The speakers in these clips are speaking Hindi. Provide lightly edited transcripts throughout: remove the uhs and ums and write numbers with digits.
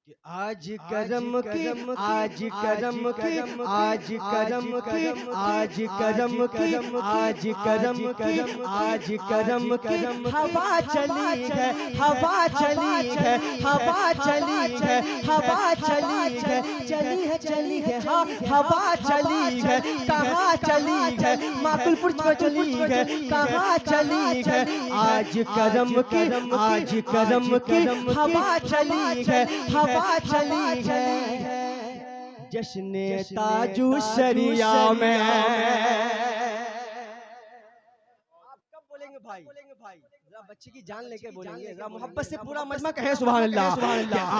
आज करम की, आज करम की, आज करम की, आज करम की, आज करम की, आज करम की हवा चली है, हवा चली है, हवा चली है, हवा चली है, चली है, हाँ हवा चली है, कहाँ चली है, माकुलपुर में चली है, कहाँ चली है, आज करम की, आज करम की हवा चली है, हवा चली है, जश्ने ताजू शरिया में। आप कब बोलेंगे भाई? जरा बच्चे की जान लेके बोलेंगे, जरा मोहब्बत से पूरा मजमा कहे सुभान अल्लाह।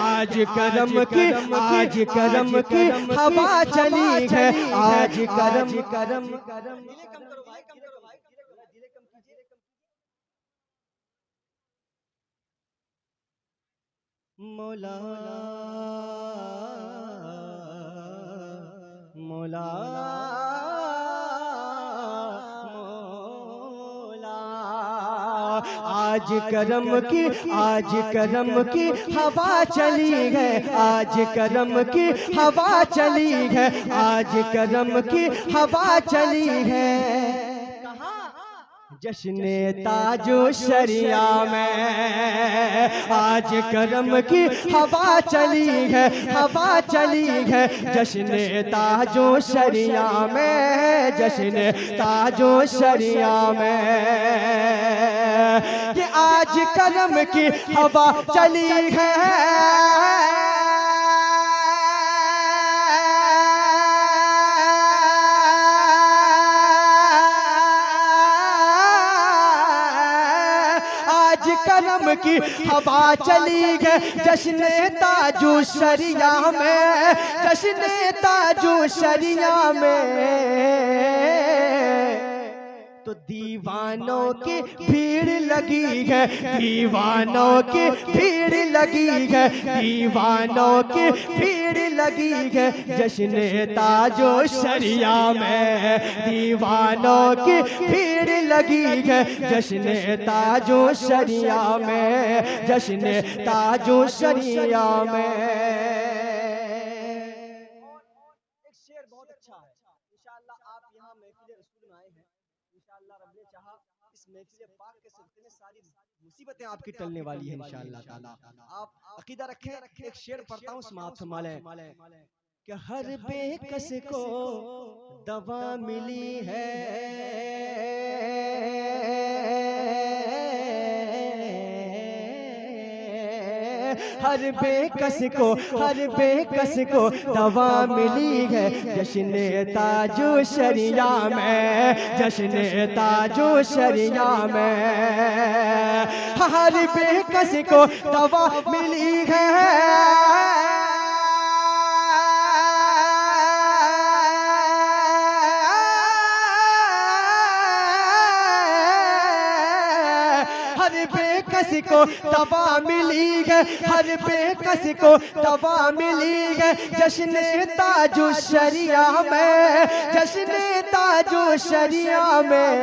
आज करम की, आज करम की हवा चली है, आज करम करम करम। मौला मौला मौला, आज करम की, आज करम की हवा चली है, आज करम की हवा चली है, आज करम की हवा चली है, जश्ने ताजो शरिया में। आज करम की हवा चली है, हवा चली है, जश्ने ताजो शरिया में, जश्ने ताजो शरिया में। कि आज करम की हवा चली है, करम की हवा चली है, जश्ने ताजू शरिया में, जश्ने ताजू शरिया में। तो दीवानों की भीड़ लगी है, दीवानों की भीड़ लगी है, दीवानों की भीड़ लगी है, जश्ने ताजो शरिया में। दीवानों की भीड़ लगी है, जश्ने ताजो शरिया में, जश्ने ताजो शरिया में। एक शेर बहुत अच्छा है, इंशाअल्लाह आप यहाँ महफिल रसूल में आए हैं, इंशाअल्लाह रब ने चाहा इस महफिल पाक के सिलसिले में सारी मुसीबतें आपकी टलने वाली है इंशाअल्लाह ताला। आप अकीदा रखें। एक शेर पढ़ता हूँ, समाप्त फरमा लें कि हर बेकस को दवा मिली है, हर बेकस को, हर बेकस को दवा मिली है, जश्ने ताजो शरिया में, जश्ने ताजो शरिया में। हर बेकस को दवा मिली है, हर बेकस को दवा मिली है, हर बेकस को दवा मिली है, जश्ने ताजो शरिया में, जश्ने ताजो शरिया में।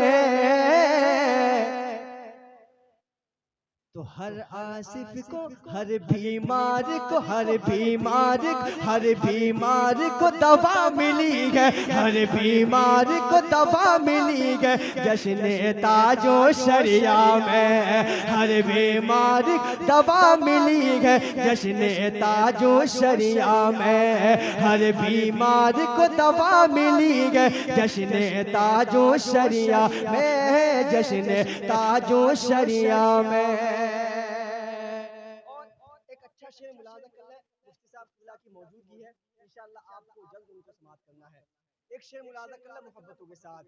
तो हर आसिफ को, हर बीमार को, हर बीमार, हर बीमार को दवा मिली है, हर बीमार को दवा मिली है, जश्ने ताजो शरिया में। हर बीमार दवा मिली है, जश्ने ताजो शरिया में। हर बीमार को दवा मिली है, जश्ने ताजो शरिया में, जश्ने ताजो शरिया में। शेर मुलाज़ा कर ले, मुफ्ती साहब किला की मौजूदगी है, इंशाअल्लाह आपको जल्द उनको समाप्त करना है। एक शेर मुलाज़ा कर ले मोहब्बतों के साथ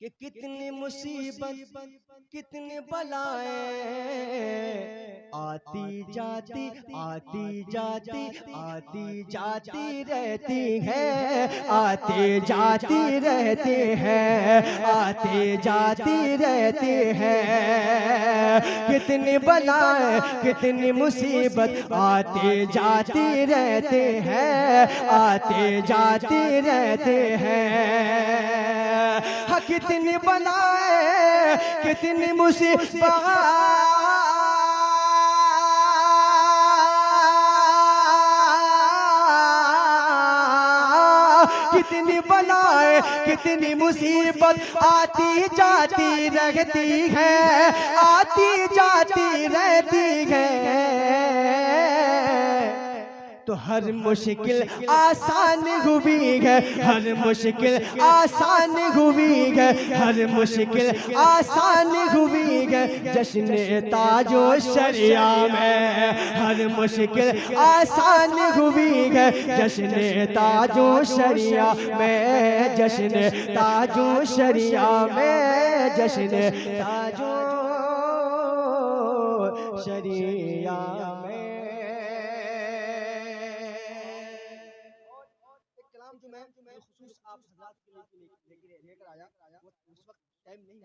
कि कितनी मुसीबत, कितनी बलाएं आती जाती, आती जाती, आती जाती रहती हैं, आती जाती रहती हैं, आती जाती रहती हैं। कितनी बलाएं, कितनी मुसीबत आती जाती रहते हैं, आते जाते रहते हैं। हाँ कितनी बनाए, कितनी मुसीबत कितनी बलाएं कितनी मुसीबत आती जाती रहती है, आती जाती रहती है। तो हर मुश्किल आसान हुई है, हर मुश्किल आसान हुई है, हर मुश्किल आसान हुई है जश्न ताजो शरिया में। हर मुश्किल आसान हुई है जश्न ताजो शरिया में, जश्न ताजो शरिया में, जश्न ताजो शरिया में। जो मैं खुसूस आप हज़रात के लिए लेकर आया, वो उस वक्त टाइम नहीं